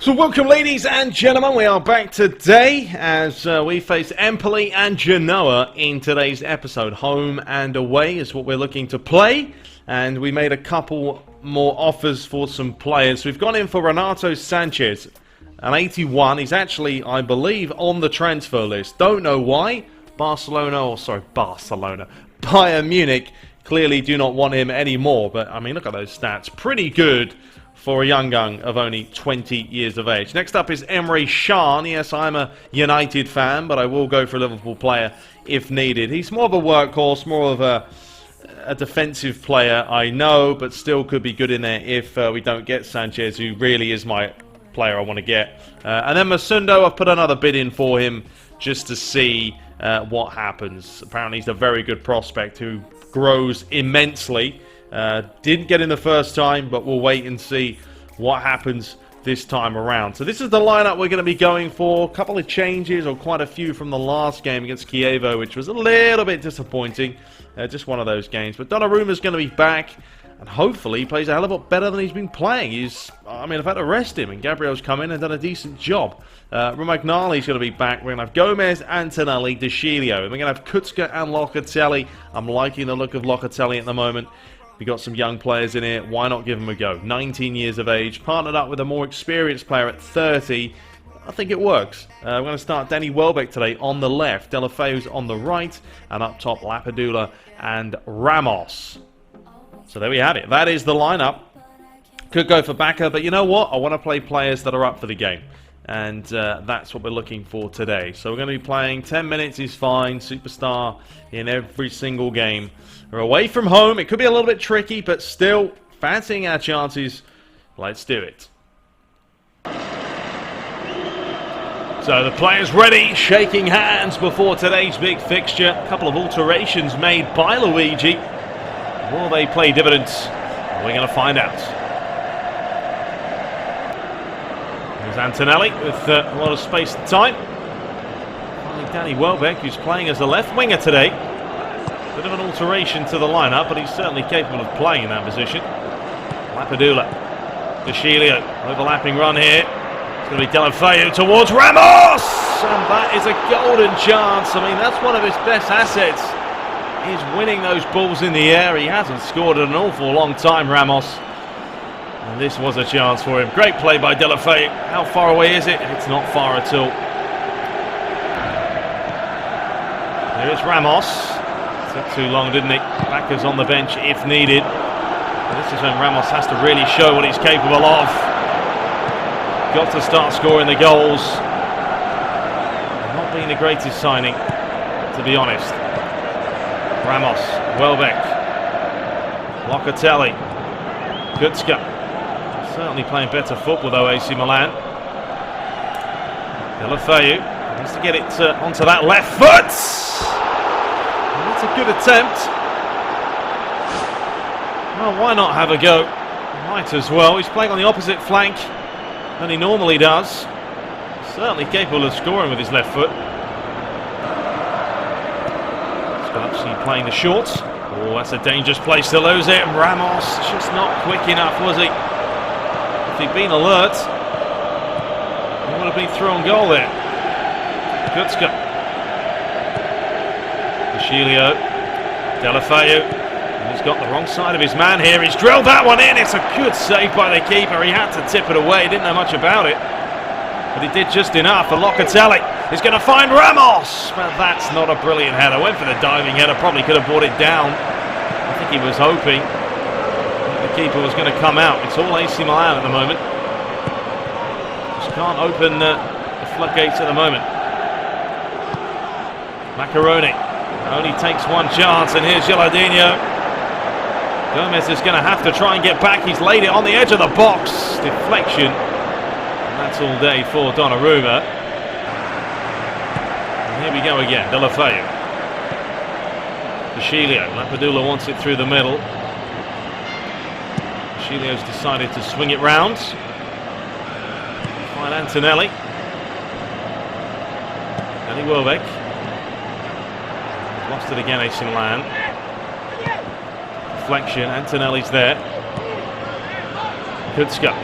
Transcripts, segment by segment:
So welcome, ladies and gentlemen, we are back today as we face Empoli and Genoa in today's episode. Home and away is what we're looking to play, and we made a couple more offers for some players. We've gone in for Renato Sanchez, an 81. He's actually, I believe, on the transfer list. Don't know why. Bayern Munich clearly do not want him anymore, but I mean, look at those stats. Pretty good for a young gun of only 20 years of age. Next up is Emre Can. Yes, I'm a United fan, but I will go for a Liverpool player if needed. He's more of a workhorse, more of a defensive player, I know, but still could be good in there if we don't get Sanchez, who really is my player I want to get. And then Masundo, I've put another bid in for him just to see what happens. Apparently he's a very good prospect who grows immensely. Didn't get in the first time, but we'll wait and see what happens this time around. So this is the lineup we're going to be going for. A couple of changes, or quite a few, from the last game against Chievo, which was a little bit disappointing. Just one of those games. But Donnarumma's going to be back, and hopefully he plays a hell of a lot better than he's been playing. I've had to rest him, and Gabriel's come in and done a decent job. Romagnoli's going to be back. We're going to have Gomez, Antonelli, De Sciglio. And we're going to have Kucka and Locatelli. I'm liking the look of Locatelli at the moment. We got some young players in here. Why not give him a go? 19 years of age, partnered up with a more experienced player at 30. I think it works. We're going to start Danny Welbeck today on the left. Deulofeu's on the right. And up top, Lapadula and Ramos. So there we have it. That is the lineup. Could go for Bacca, but you know what? I want to play players that are up for the game. And that's what we're looking for today. So we're going to be playing 10 minutes is fine. Superstar in every single game. We're away from home. It could be a little bit tricky, but still, fancying our chances. Let's do it. So the players ready, shaking hands before today's big fixture. A couple of alterations made by Luigi. Will they play dividends? We're going to find out. There's Antonelli with a lot of space and time. Finally, Danny Welbeck, who's playing as a left winger today. Bit of an alteration to the lineup, but he's certainly capable of playing in that position. Lapadula. De Sciglio, overlapping run here. It's going to be Deulofeu towards Ramos! And that is a golden chance. I mean, that's one of his best assets. He's winning those balls in the air. He hasn't scored in an awful long time, Ramos. And this was a chance for him. Great play by Deulofeu. How far away is it? It's not far at all. There is Ramos. Took too long, didn't it? Bacca's on the bench if needed. And this is when Ramos has to really show what he's capable of. Got to start scoring the goals. Not being the greatest signing, to be honest. Ramos, Welbeck, Locatelli, Kucka. Certainly playing better football though, AC Milan. Deulofeu needs to get it onto that left foot. That's a good attempt. Well, why not have a go? Might as well. He's playing on the opposite flank than he normally does. Certainly capable of scoring with his left foot. Scalapsi playing the short. Oh, that's a dangerous place to lose it. And Ramos just not quick enough, was he? If he'd been alert, he would have been through on goal there. Kucka. De Sciglio. Deulofeu. He's got the wrong side of his man here. He's drilled that one in. It's a good save by the keeper. He had to tip it away. He didn't know much about it. But he did just enough. And Locatelli is going to find Ramos. But that's not a brilliant header. Went for the diving header. Probably could have brought it down. I think he was hoping the keeper was going to come out. It's all AC Milan at the moment. Just can't open the floodgates at the moment. Macaroni only takes one chance, and here's Gilardino. Gomez is going to have to try and get back. He's laid it on the edge of the box. Deflection. And that's all day for Donnarumma. And here we go again. Deulofeu. De Sciglio. Lapadula wants it through the middle. De Sciglio's decided to swing it round. Find Antonelli. Danny Welbeck. Lost it again, AC Milan. Deflection, Antonelli's there. Kucka.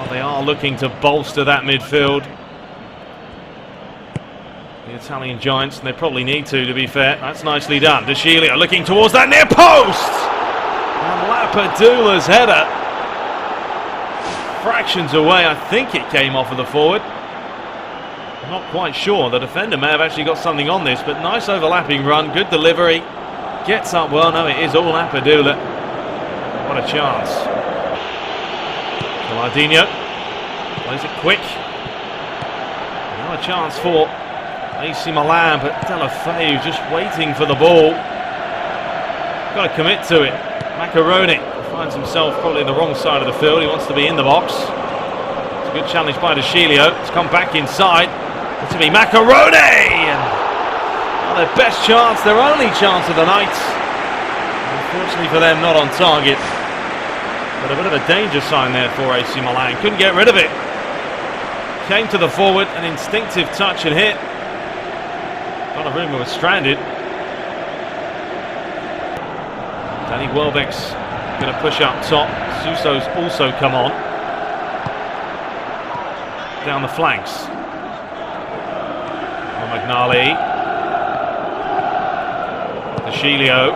Well, they are looking to bolster that midfield. The Italian giants, and they probably need to be fair. That's nicely done. De Sciglio looking towards that near post! And Lapadula's header. Fractions away, I think it came off of the forward. I'm not quite sure. The defender may have actually got something on this, but nice overlapping run, good delivery. Gets up well. No, it is all Lapadula. What a chance. Gilardino plays it quick. Now a chance for AC Milan, but Delafeu just waiting for the ball. Got to commit to it. Macaroni finds himself probably in the wrong side of the field. He wants to be in the box. It's a good challenge by De Sciglio. It's come back inside. It's to be Macaroni! And their best chance, their only chance of the night. Unfortunately for them, not on target. But a bit of a danger sign there for AC Milan. Couldn't get rid of it. Came to the forward, an instinctive touch and hit. Donnarumma was stranded. Danny Welbeck's going to push up top. Suso's also come on. Down the flanks. McNally. De Sciglio.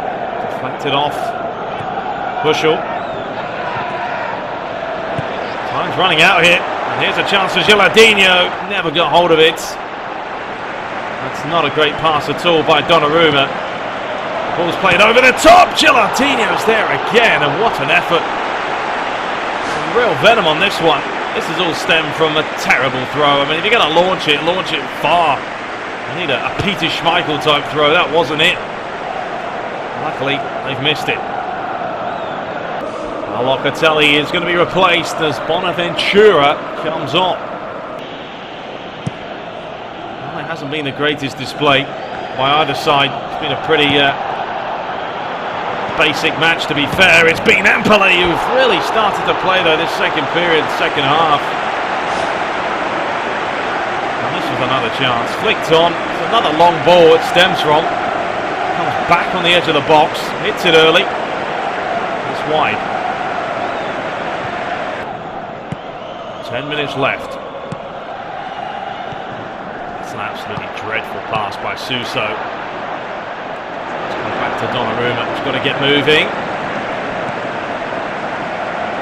Deflected off. Bushel. Time's running out here. And here's a chance for Gilardino. Never got hold of it. That's not a great pass at all by Donnarumma. The ball's played over the top. Gilardino's there again, and what an effort. Some real venom on this one. This has all stemmed from a terrible throw. I mean, if you're going to launch it far. You need a Peter Schmeichel type throw. That wasn't it. Luckily, they've missed it. Locatelli is going to be replaced as Bonaventura comes on. Well, it hasn't been the greatest display by either side. It's been a pretty basic match, to be fair. It's been Empoli who've really started to play, though, this second period, second half. And this was another chance. Flicked on. It's another long ball it stems from. Comes back on the edge of the box. Hits it early. It's wide. 10 minutes left. It's an absolutely dreadful pass by Suso. Let's come back to Donnarumma. He's got to get moving.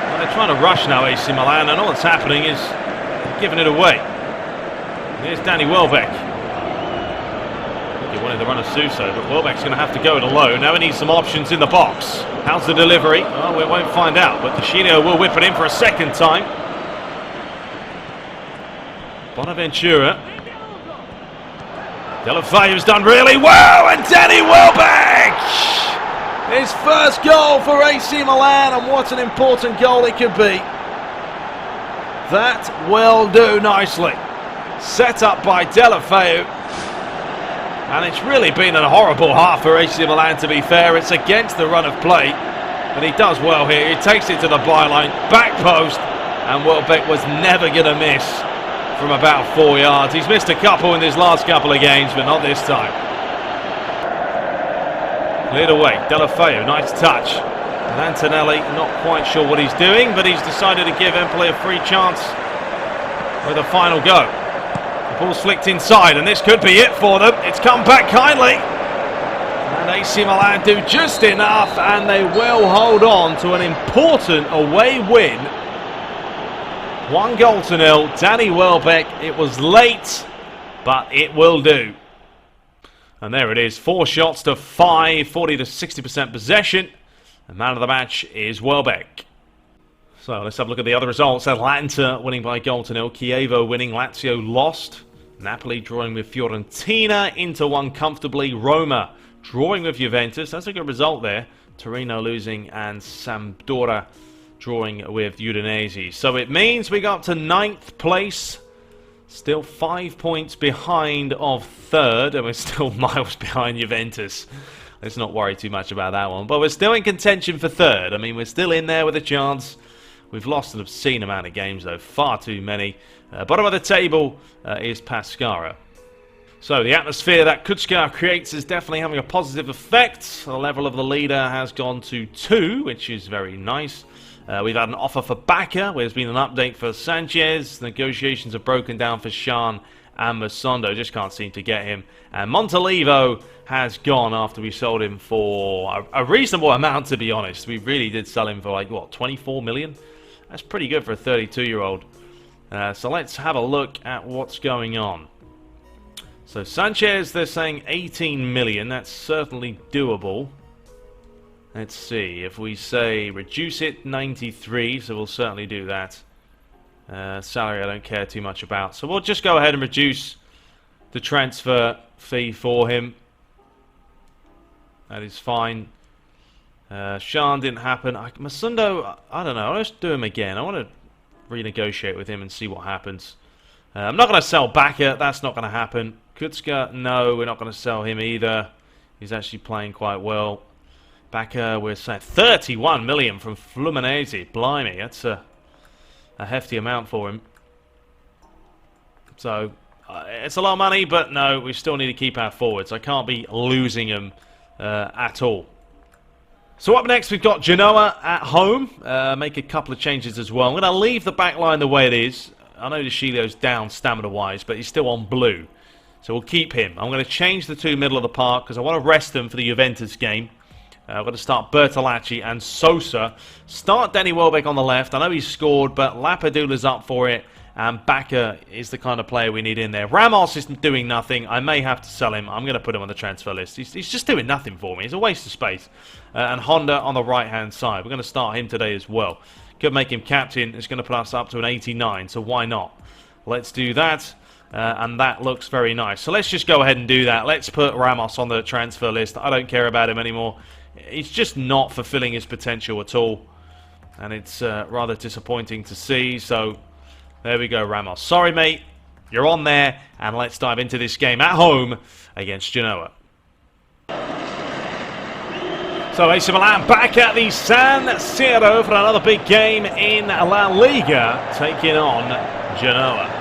Well, they're trying to rush now, AC Milan, and all that's happening is giving it away. Here's Danny Welbeck. He wanted the run of Suso, but Welbeck's going to have to go it alone. Now he needs some options in the box. How's the delivery? Well, we won't find out, but De Sciglio will whip it in for a second time. Bonaventura. Delafeu's done really well, and Danny Welbeck! His first goal for AC Milan, and what an important goal it could be. That will do nicely. Set up by Delafeu. And it's really been a horrible half for AC Milan, to be fair. It's against the run of play, but he does well here. He takes it to the byline, back post, and Welbeck was never going to miss from about 4 yards. He's missed a couple in his last couple of games, but not this time. Cleared away. Delafeu, nice touch. And Antonelli, not quite sure what he's doing, but he's decided to give Empoli a free chance with a final go. The ball's flicked inside, and this could be it for them. It's come back kindly. And AC Milan do just enough, and they will hold on to an important away win. 1-0. Danny Welbeck. It was late, but it will do. And there it is. 4 shots to 5, 40 to 60% possession. And man of the match is Welbeck. So let's have a look at the other results. Atalanta winning by 1-0. Chievo winning. Lazio lost. Napoli drawing with Fiorentina. Inter won comfortably. Roma drawing with Juventus. That's a good result there. Torino losing, and Sampdoria drawing with Udinese. So it means we got to 9th place. Still 5 points behind of 3rd, and we're still miles behind Juventus. Let's not worry too much about that one. But we're still in contention for 3rd. I mean, we're still in there with a chance. We've lost an obscene amount of games, though. Far too many. Bottom of the table is Pescara. So the atmosphere that Kučka creates is definitely having a positive effect. The level of the leader has gone to 2, which is very nice. We've had an offer for Bacca. There's been an update for Sanchez. Negotiations are broken down for Sean and Masondo. Just can't seem to get him. And Montalivo has gone after we sold him for a reasonable amount, to be honest. We really did sell him for, like, what, 24 million? That's pretty good for a 32-year-old. So let's have a look at what's going on. So Sanchez, they're saying 18 million. That's certainly doable. Let's see. If we say reduce it 93, so we'll certainly do that. Salary I don't care too much about. So we'll just go ahead and reduce the transfer fee for him. That is fine. Sean didn't happen. Masundo, I don't know. Let's do him again. I want to renegotiate with him and see what happens. I'm not going to sell Bacca. That's not going to happen. Kutska, no, we're not going to sell him either. He's actually playing quite well. Bacca, we're saying 31 million from Fluminense. Blimey, that's a hefty amount for him. So, it's a lot of money, but no, we still need to keep our forwards. I can't be losing them at all. So up next, we've got Genoa at home. Make a couple of changes as well. I'm going to leave the back line the way it is. I know Deschilio's down stamina-wise, but he's still on blue. So we'll keep him. I'm going to change the two middle of the park because I want to rest them for the Juventus game. I've got to start Bertolacci and Sosa. Start Danny Welbeck on the left. I know he's scored, but Lapadula's up for it. And Bacca is the kind of player we need in there. Ramos is doing nothing. I may have to sell him. I'm going to put him on the transfer list. He's just doing nothing for me. He's a waste of space. And Honda on the right-hand side. We're going to start him today as well. Could make him captain. It's going to put us up to an 89, so why not? Let's do that. And that looks very nice. So let's just go ahead and do that. Let's put Ramos on the transfer list. I don't care about him anymore. He's just not fulfilling his potential at all. And it's rather disappointing to see. So there we go, Ramos. Sorry, mate. You're on there. And let's dive into this game at home against Genoa. So AC Milan back at the San Siro for another big game in La Liga, taking on Genoa.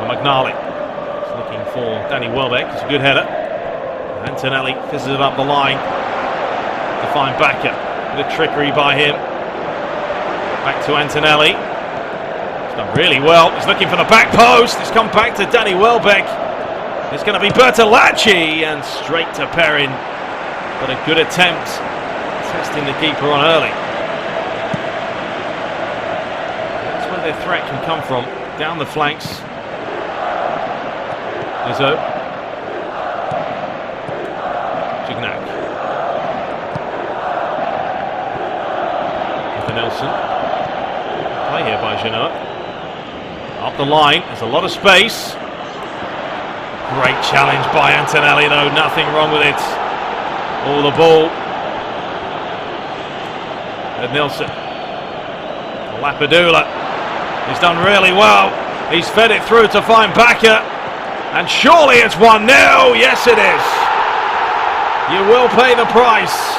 McNally is looking for Danny Welbeck. It's a good header. Antonelli fizzes it up the line to find Bacca. Bit of trickery by him. Back to Antonelli. He's done really well. He's looking for the back post. It's come back to Danny Welbeck. It's going to be Bertolacci and straight to Perrin. But a good attempt, testing the keeper on early. That's where their threat can come from. Down the flanks. Izzo. Gignac. With Nelson. Play here by Genoa. Up the line. There's a lot of space. Great challenge by Antonelli, though. Nothing wrong with it. All the ball. And Nelson. Lapadula. He's done really well. He's fed it through to find Bacca. And surely it's 1-0. Yes, it is. You will pay the price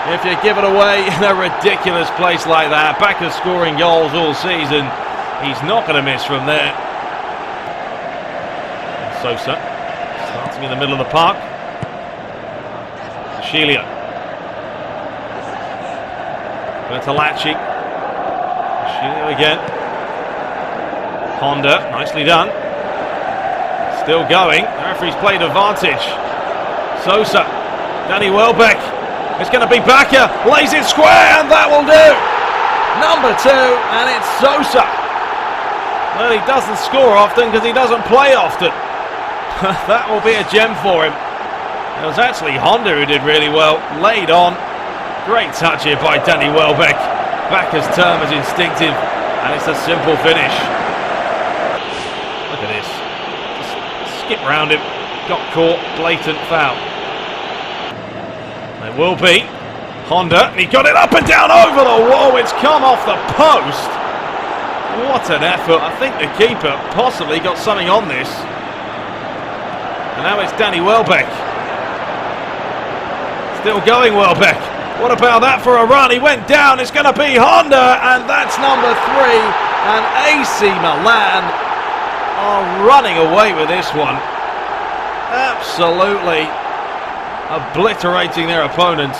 if you give it away in a ridiculous place like that. Bacca's scoring goals all season. He's not going to miss from there. Sosa, starting in the middle of the park. Deschilio. Bertolacci. Deschilio again. Honda, nicely done. Still going. The referee's played advantage. Sosa. Danny Welbeck. It's going to be Bacca. Lays it square, and that will do. Number 2, and it's Sosa. Well, he doesn't score often because he doesn't play often. That will be a gem for him. It was actually Honda who did really well. Laid on. Great touch here by Danny Welbeck. Bacca's term is instinctive, and it's a simple finish. Look at this. Just skip round him. Got caught. Blatant foul. It will be Honda. He got it up and down over the wall. It's come off the post. What an effort. I think the keeper possibly got something on this. And now it's Danny Welbeck. Still going, Welbeck. What about that for a run? He went down. It's going to be Honda. And that's number 3. And AC Milan are running away with this one. Absolutely obliterating their opponents.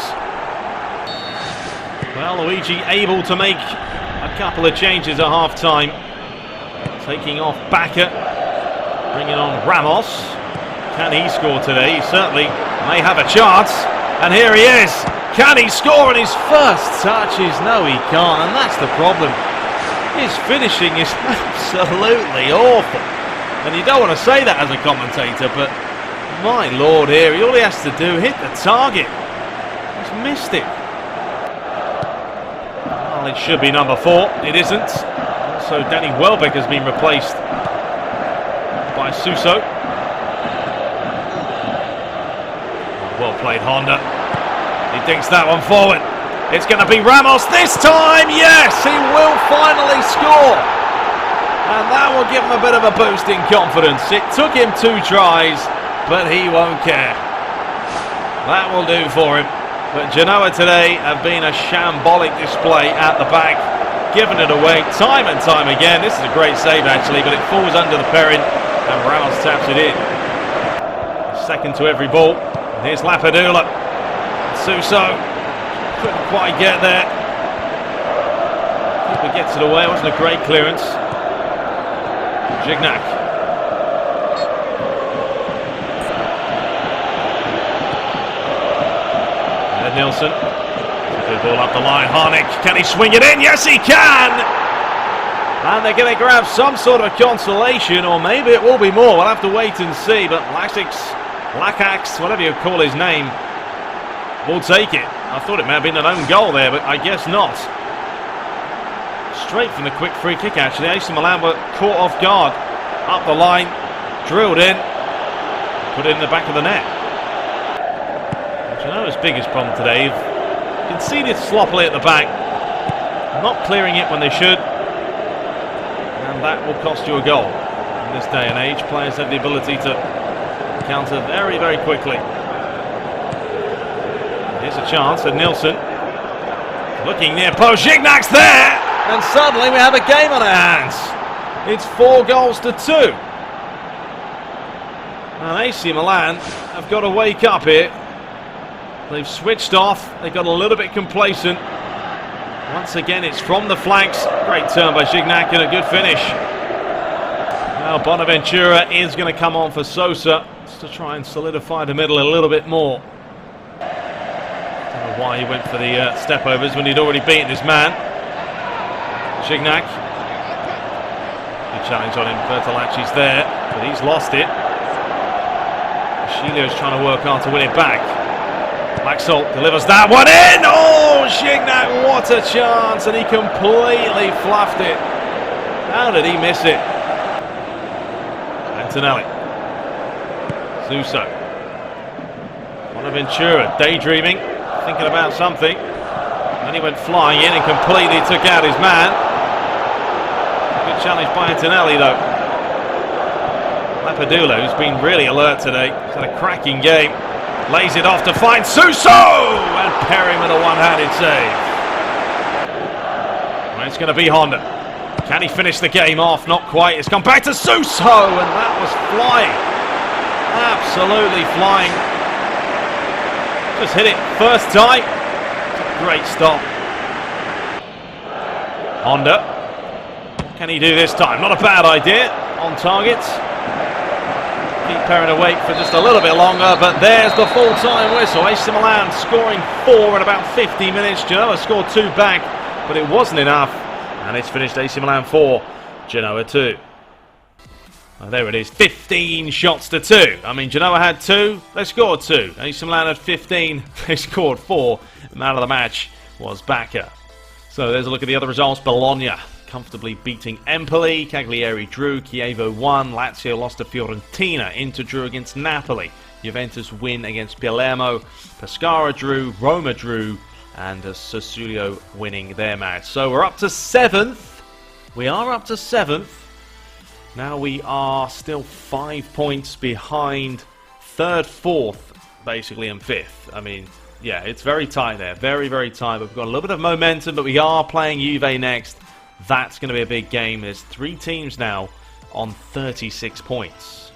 Well, Luigi able to make a couple of changes at half-time. Taking off Bakker, bringing on Ramos. Can he score today? He certainly may have a chance. And here he is. Can he score on his first touches? No, he can't, and that's the problem. His finishing is absolutely awful. And you don't want to say that as a commentator, but my lord, here, all he has to do, hit the target. He's missed it. Well, it should be number 4. It isn't. Also, Danny Welbeck has been replaced by Suso. Well played, Honda. He dinks that one forward. It's going to be Ramos this time. Yes, he will finally score. And that will give him a bit of a boost in confidence. It took him 2 tries, but he won't care. That will do for him. But Genoa today have been a shambolic display at the back. Given it away time and time again. This is a great save actually, but it falls under the Perrin and Ramos taps it in. Second to every ball. And here's Lapadula. Suso couldn't quite get there. Keeper gets it away. It wasn't a great clearance. Gignac. Nilsson. Good ball up the line. Harnik. Can he swing it in? Yes, he can! And they're going to grab some sort of consolation, or maybe it will be more. We'll have to wait and see. But Lakax, whatever you call his name, will take it. I thought it may have been an own goal there, but I guess not. Straight from the quick free kick, actually. AC Milan were caught off guard. Up the line, drilled in, put it in the back of the net. Genoa's biggest problem today, they've conceded sloppily at the back, not clearing it when they should, and that will cost you a goal. In this day and age, players have the ability to counter very, very quickly. Here's a chance at Nilsson. Looking near post. Gignac's there! And suddenly we have a game on our hands. It's 4 goals to 2. And AC Milan have got to wake up here. They've switched off. They got a little bit complacent. Once again, it's from the flanks. Great turn by Gignac and a good finish. Now Bonaventura is going to come on for Sosa just to try and solidify the middle a little bit more. Don't know why he went for the step-overs when he'd already beaten his man. Gignac. Good challenge on him. Bertolacci's there, but he's lost it. Shilio's trying to work hard to win it back. Laxalt delivers that one in! Oh, Gignac, what a chance! And he completely fluffed it. How did he miss it? Antonelli. Suso. Bonaventura daydreaming, thinking about something. Then he went flying in and completely took out his man. Good challenge by Antonelli though. Lapadula, who's been really alert today, he's had a cracking game. Lays it off to find Suso! And Perry with a one-handed save. Well, it's going to be Honda. Can he finish the game off? Not quite. It's come back to Suso, and that was flying. Absolutely flying. Just hit it first time. Great stop. Honda. Can he do this time? Not a bad idea. On target. Keep Perrin awake for just a little bit longer, but there's the full-time whistle. AC Milan scoring 4 in about 50 minutes. Genoa scored 2 back, but it wasn't enough. And it's finished AC Milan 4, Genoa 2. Well, there it is, 15 shots to 2. I mean, Genoa had 2, they scored 2. AC Milan had 15, they scored 4. The man of the match was Bakker. So there's a look at the other results. Bologna comfortably beating Empoli. Cagliari drew. Chievo won. Lazio lost to Fiorentina. Inter drew against Napoli. Juventus win against Palermo. Pescara drew. Roma drew. And Sassuolo winning their match. So we're up to 7th. We are up to 7th. Now we are still 5 points behind 3rd, 4th, basically, and 5th. I mean, yeah, it's very tight there. Very, very tight. We've got a little bit of momentum, but we are playing Juve next. That's going to be a big game. There's 3 teams now on 36 points.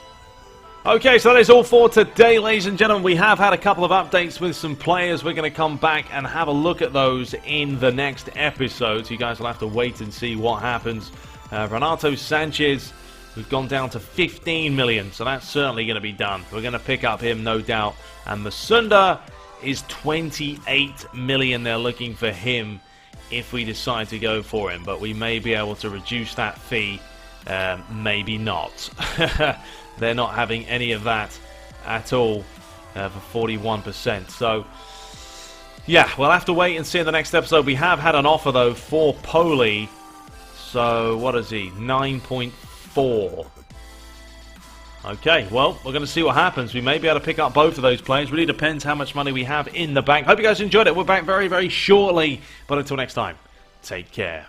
Okay, so that is all for today, ladies and gentlemen. We have had a couple of updates with some players. We're going to come back and have a look at those in the next episode. So you guys will have to wait and see what happens. Renato Sanchez, we've gone down to 15 million, so that's certainly going to be done. We're going to pick up him, no doubt. And Masunda is 28 million. They're looking for him if we decide to go for him. But we may be able to reduce that fee. Maybe not. They're not having any of that at all for 41%. So, yeah, we'll have to wait and see in the next episode. We have had an offer, though, for Poli. So, what is he? 9.4. Okay, well, we're going to see what happens. We may be able to pick up both of those players. Really depends how much money we have in the bank. Hope you guys enjoyed it. We're back very, very shortly. But until next time, take care.